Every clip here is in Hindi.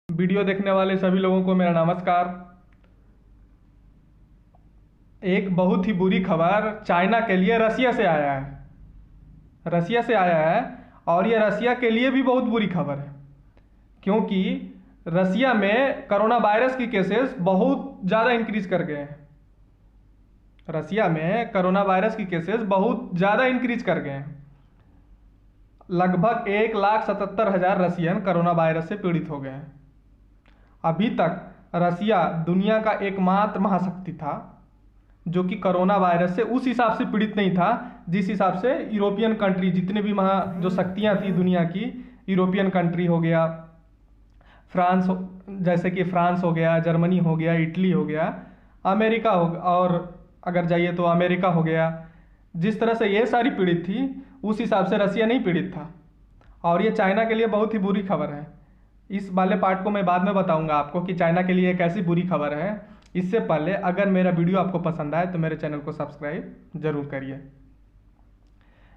वीडियो देखने वाले सभी लोगों को मेरा नमस्कार। एक बहुत ही बुरी खबर चाइना के लिए रसिया से आया है। रसिया से आया है और ये रसिया के लिए भी बहुत बुरी खबर है, क्योंकि रसिया में कोरोना वायरस की केसेस बहुत ज़्यादा इंक्रीज कर गए हैं। रसिया में कोरोना वायरस की केसेस बहुत ज़्यादा इंक्रीज कर गए हैं। लगभग 1,77,000 रसियन कोरोना वायरस से पीड़ित हो गए हैं। अभी तक रसिया दुनिया का एकमात्र महाशक्ति था जो कि कोरोना वायरस से उस हिसाब से पीड़ित नहीं था जिस हिसाब से यूरोपियन कंट्री, जितने भी जो शक्तियां थी दुनिया की, यूरोपियन कंट्री हो गया, फ्रांस, जैसे कि फ्रांस हो गया, जर्मनी हो गया, इटली हो गया, अमेरिका हो, और अगर जाइए तो अमेरिका हो गया, जिस तरह से ये सारी पीड़ित थी उस हिसाब से रसिया नहीं पीड़ित था। और ये चाइना के लिए बहुत ही बुरी खबर है। इस वाले पार्ट को मैं बाद में बताऊंगा आपको कि चाइना के लिए एक ऐसी बुरी खबर है। इससे पहले अगर मेरा वीडियो आपको पसंद आए तो मेरे चैनल को सब्सक्राइब जरूर करिए।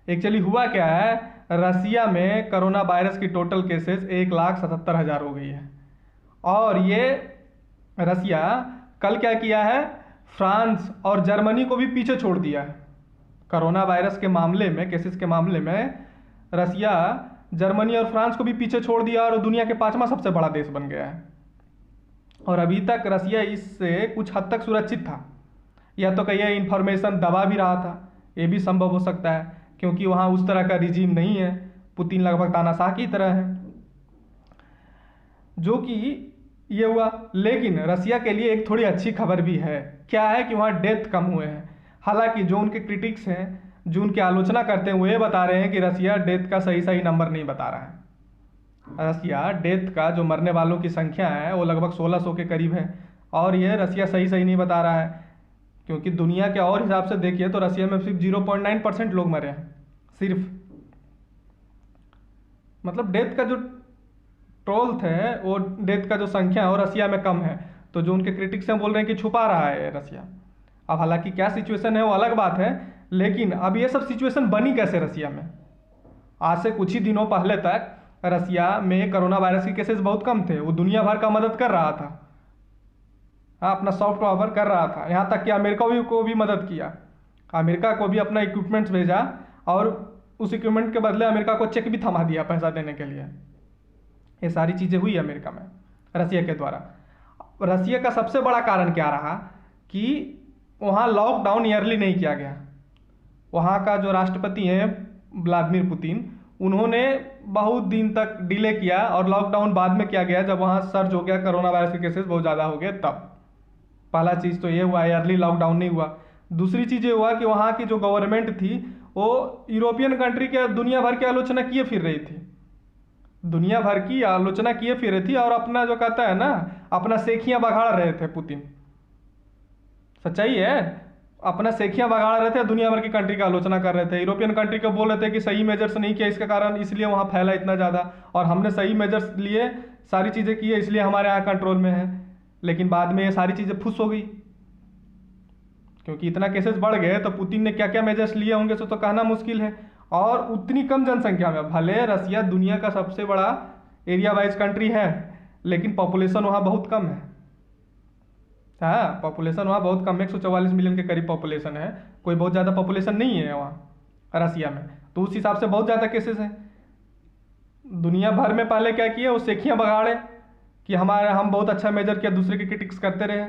एक्चुअली हुआ क्या है, रसिया में कोरोना वायरस की टोटल केसेस 1,77,000 हो गई है। और ये रसिया कल क्या किया है, फ्रांस और जर्मनी को भी पीछे छोड़ दिया है। कोरोना वायरस के मामले में, केसेस के मामले में रसिया जर्मनी और फ्रांस को भी पीछे छोड़ दिया और दुनिया के 5वां सबसे बड़ा देश बन गया है। और अभी तक रसिया इससे कुछ हद तक सुरक्षित था, या तो कहिए इंफॉर्मेशन दबा भी रहा था, ये भी संभव हो सकता है, क्योंकि वहाँ उस तरह का रिजीम नहीं है। पुतिन लगभग तानाशाह की तरह है, जो कि ये हुआ। लेकिन रसिया के लिए एक थोड़ी अच्छी खबर भी है। क्या है कि वहाँ डेथ कम हुए हैं। हालांकि जो उनके क्रिटिक्स हैं, जो उनकी आलोचना करते हैं, वो ये बता रहे हैं कि रसिया डेथ का सही नंबर नहीं बता रहा है। रसिया डेथ का जो मरने वालों की संख्या है वो लगभग 1600 के करीब है, और ये रसिया सही नहीं बता रहा है, क्योंकि दुनिया के और हिसाब से देखिए तो रसिया में सिर्फ 0.9% लोग मरे हैं सिर्फ। मतलब डेथ का जो ट्रोल्थ है, वो डेथ का जो संख्या है वो रसिया में कम है। तो जो उनके क्रिटिक्स हैं बोल रहे हैं कि छुपा रहा है रसिया। अब हालांकि क्या सिचुएशन है वो अलग बात है, लेकिन अब ये सब सिचुएशन बनी कैसे रसिया में। आज से कुछ ही दिनों पहले तक रसिया में कोरोना वायरस के केसेस बहुत कम थे। वो दुनिया भर का मदद कर रहा था, अपना सॉफ्ट पावर कर रहा था, यहाँ तक कि अमेरिका को भी मदद किया। अमेरिका को भी अपना इक्विपमेंट्स भेजा और उस इक्विपमेंट के बदले अमेरिका को चेक भी थमा दिया पैसा देने के लिए। ये सारी चीज़ें हुई अमेरिका में रसिया के द्वारा। रसिया का सबसे बड़ा कारण क्या रहा कि वहाँ लॉकडाउन ईयरली नहीं किया गया। वहाँ का जो राष्ट्रपति हैं व्लादिमीर पुतिन, उन्होंने बहुत दिन तक डिले किया और लॉकडाउन बाद में किया गया जब वहाँ सर्ज हो गया, कोरोना वायरस के केसेस बहुत ज़्यादा हो गए तब। पहला चीज़ तो ये हुआ, ईयरली लॉकडाउन नहीं हुआ। दूसरी चीज़ ये हुआ कि वहाँ की जो गवर्नमेंट थी वो यूरोपियन कंट्री के दुनिया भर की आलोचना किए फिर रही थी, दुनिया भर की आलोचना किए फिर रही थी, और अपना जो कहता है ना, अपना सेखियाँ बघाड़ रहे थे पुतिन। सच्चाई है, अपना सेखियाँ बगाड़ रहे थे, दुनिया भर की कंट्री का आलोचना कर रहे थे। यूरोपियन कंट्री को बोल रहे थे कि सही मेजर्स नहीं किया इसके कारण, इसलिए वहाँ फैला इतना ज़्यादा, और हमने सही मेजर्स लिए, सारी चीज़ें की है, इसलिए हमारे यहाँ कंट्रोल में है। लेकिन बाद में ये सारी चीज़ें फुस हो गई, क्योंकि इतना केसेस बढ़ गए तो पुतिन ने क्या क्या मेजर्स लिए होंगे सो तो कहना मुश्किल है। और उतनी कम जनसंख्या में, भले रसिया दुनिया का सबसे बड़ा एरिया वाइज कंट्री है, लेकिन पॉपुलेशन वहाँ बहुत कम है। हाँ, पॉपुलेशन वहाँ बहुत कम है, 144 मिलियन के करीब पॉपुलेशन है, कोई बहुत ज़्यादा पॉपुलेशन नहीं है वहाँ रसिया में। तो उस हिसाब से बहुत ज़्यादा केसेस हैं। दुनिया भर में पहले क्या किए, वो सेखियाँ बगाड़े कि हम बहुत अच्छा मेजर किया, दूसरे की क्रिटिक्स करते रहे,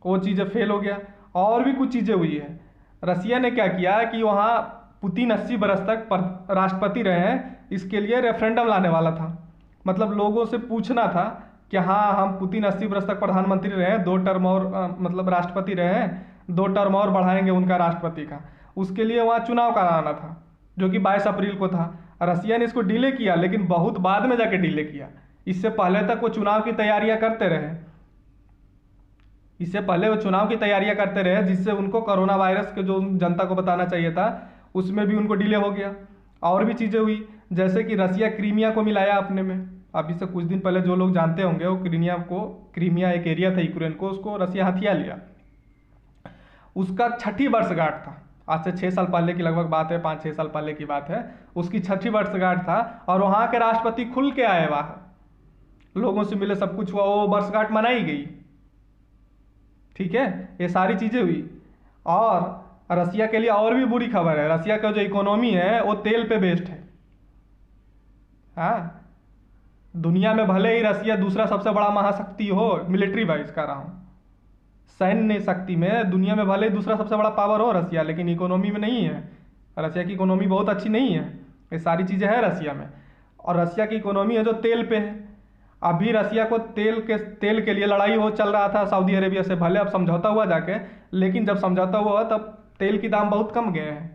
वो चीज़ें फेल हो गया। और भी कुछ चीज़ें हुई है। रसिया ने क्या किया कि वहाँ पुतिन 80 बरस तक राष्ट्रपति रहे हैं, इसके लिए रेफरेंडम लाने वाला था। मतलब लोगों से पूछना था कि हाँ, हम पुतिन 80 बरस तक प्रधानमंत्री रहे हैं, 2 टर्म और मतलब राष्ट्रपति रहे हैं, 2 टर्म और बढ़ाएंगे उनका राष्ट्रपति का। उसके लिए वहाँ चुनाव कराना था, जो कि 22 अप्रैल को था। रसिया ने इसको डिले किया, लेकिन बहुत बाद में जाके डिले किया। इससे पहले तक वो चुनाव की तैयारियां करते रहे, जिससे उनको कोरोना वायरस के जो जनता को बताना चाहिए था उसमें भी उनको डिले हो गया। और भी चीज़ें हुई, जैसे कि रसिया क्रीमिया को मिलाया अपने में। अभी से कुछ दिन पहले जो लोग जानते होंगे, वो क्रीमिया एक एरिया था यूक्रेन को, उसको रसिया हथिया लिया। उसका 6ठी वर्षगांठ था, आज से 6 साल पहले की लगभग बात है, 5-6 साल पहले की बात है। उसकी 6ठी वर्षगांठ था और वहाँ के राष्ट्रपति खुल के आए वहाँ लोगों से मिले, सब कुछ हुआ, वो वर्षगांठ मनाई गई। ठीक है, ये सारी चीज़ें हुई। और रसिया के लिए और भी बुरी खबर है, रसिया का जो इकोनॉमी है वो तेल पे बेस्ड है। हाँ, दुनिया में भले ही रसिया दूसरा सबसे बड़ा महाशक्ति हो, मिलिट्री वाइज कर रहा हूँ, सैन्य शक्ति में दुनिया में भले ही दूसरा सबसे बड़ा पावर हो रसिया, लेकिन इकोनॉमी में नहीं है। रसिया की इकोनॉमी बहुत अच्छी नहीं है। ये सारी चीज़ें हैं रसिया में। और रसिया की इकोनॉमी है जो तेल पे है। अभी रसिया को तेल के लिए लड़ाई हो चल रहा था सऊदी अरेबिया से, भले अब समझौता हुआ जाके, लेकिन जब समझौता हुआ तब तेल की दाम बहुत कम गए हैं।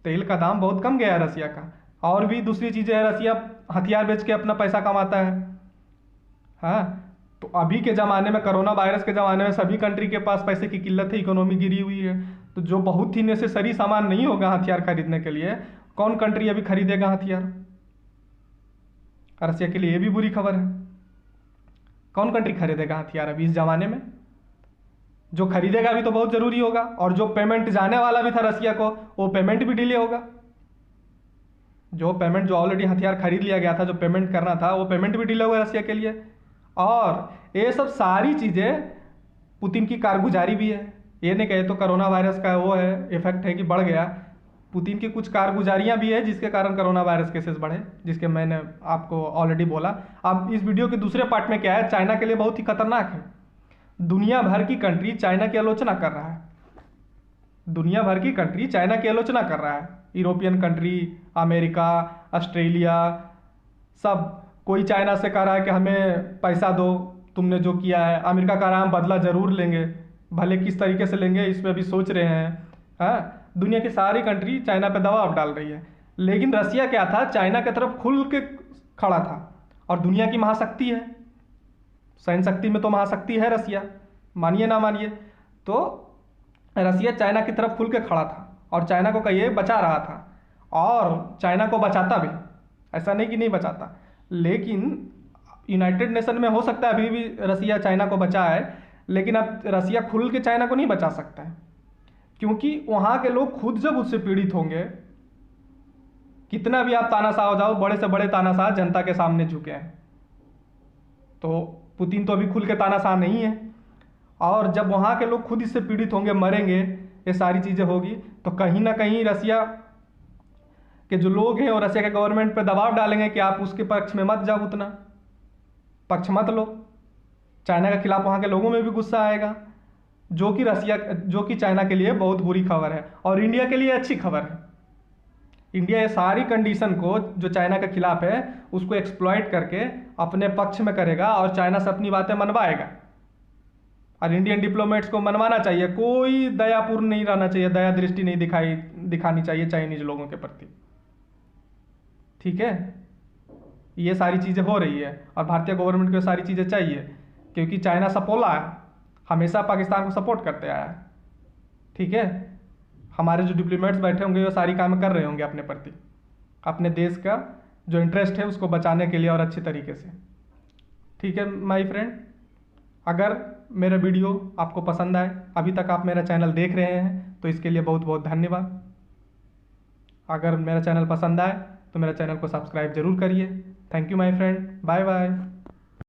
तेल का दाम बहुत कम गया है रसिया का। और भी दूसरी चीज़ें हैं, रसिया हथियार बेच के अपना पैसा कमाता है। हाँ, तो अभी के ज़माने में, कोरोना वायरस के ज़माने में सभी कंट्री के पास पैसे की किल्लत है, इकोनॉमी गिरी हुई है। तो जो बहुत ही नेसेसरी सामान नहीं होगा हथियार खरीदने के लिए, कौन कंट्री अभी खरीदेगा हथियार? रसिया के लिए ये भी बुरी खबर है। कौन कंट्री खरीदेगा हथियार अभी इस ज़माने में? जो खरीदेगा भी तो बहुत ज़रूरी होगा, और जो पेमेंट जाने वाला भी था रसिया को, वो पेमेंट भी डिले होगा। जो ऑलरेडी हथियार खरीद लिया गया था, जो पेमेंट करना था, वो पेमेंट भी डिले होगा रसिया के लिए। और ये सब सारी चीज़ें पुतिन की कारगुजारी भी है। ये नहीं कहे तो कोरोना वायरस का वो है इफेक्ट है कि बढ़ गया, पुतिन की कुछ कारगुजारियां भी है जिसके कारण कोरोना वायरस केसेस बढ़े, जिसके मैंने आपको ऑलरेडी बोला। अब इस वीडियो के दूसरे पार्ट में क्या है, चाइना के लिए बहुत ही खतरनाक है। दुनिया भर की कंट्री चाइना की आलोचना कर रहा है। दुनिया भर की कंट्री चाइना की आलोचना कर रहा है। यूरोपियन कंट्री, अमेरिका, ऑस्ट्रेलिया, सब कोई चाइना से कह रहा है कि हमें पैसा दो, तुमने जो किया है। अमेरिका कह रहा है हम बदला ज़रूर लेंगे, भले किस तरीके से लेंगे इस पर अभी सोच रहे हैं। हाँ, दुनिया की सारी कंट्री चाइना पे दबाव डाल रही है। लेकिन रसिया क्या था, चाइना की तरफ खुल के खड़ा था, और दुनिया की महाशक्ति है, सैन्य शक्ति में तो महाशक्ति है रसिया, मानिए ना मानिए। तो रसिया चाइना की तरफ खुल के खड़ा था, और चाइना को कहिए बचा रहा था, और चाइना को बचाता भी, ऐसा नहीं कि नहीं बचाता। लेकिन यूनाइटेड नेशन में हो सकता है अभी भी रसिया चाइना को बचाए, लेकिन अब रसिया खुल के चाइना को नहीं बचा सकता है, क्योंकि वहाँ के लोग खुद जब उससे पीड़ित होंगे, कितना भी आप तानाशाह हो जाओ, बड़े से बड़े तानाशाह जनता के सामने झुके हैं। तो पुतिन तो अभी खुल के तानाशाह नहीं है, और जब वहाँ के लोग खुद इससे पीड़ित होंगे, मरेंगे, ये सारी चीज़ें होगी, तो कहीं ना कहीं रसिया के जो लोग हैं और रसिया के गवर्नमेंट पर दबाव डालेंगे कि आप उसके पक्ष में मत जाओ, उतना पक्ष मत लो। चाइना के खिलाफ वहाँ के लोगों में भी गुस्सा आएगा, जो कि चाइना के लिए बहुत बुरी खबर है, और इंडिया के लिए अच्छी खबर है। इंडिया ये सारी कंडीशन को जो चाइना के खिलाफ है उसको एक्सप्लॉइट करके अपने पक्ष में करेगा, और चाइना से अपनी बातें मनवाएगा। और इंडियन डिप्लोमेट्स को मनवाना चाहिए, कोई दयापूर्ण नहीं रहना चाहिए, दया दृष्टि नहीं दिखानी चाहिए चाइनीज लोगों के प्रति। ठीक है, ये सारी चीज़ें हो रही है, और भारतीय गवर्नमेंट को ये सारी चीज़ें चाहिए, क्योंकि चाइना सपोला है, हमेशा पाकिस्तान को सपोर्ट करते आया है। ठीक है, हमारे जो डिप्लोमेट्स बैठे होंगे वो सारी काम कर रहे होंगे अपने प्रति, अपने देश का जो इंटरेस्ट है उसको बचाने के लिए, और अच्छे तरीके से। ठीक है माय फ्रेंड, अगर मेरा वीडियो आपको पसंद आए, अभी तक आप मेरा चैनल देख रहे हैं तो इसके लिए बहुत बहुत धन्यवाद। अगर मेरा चैनल पसंद आए तो मेरा चैनल को सब्सक्राइब जरूर करिए। Thank you my friend, bye bye.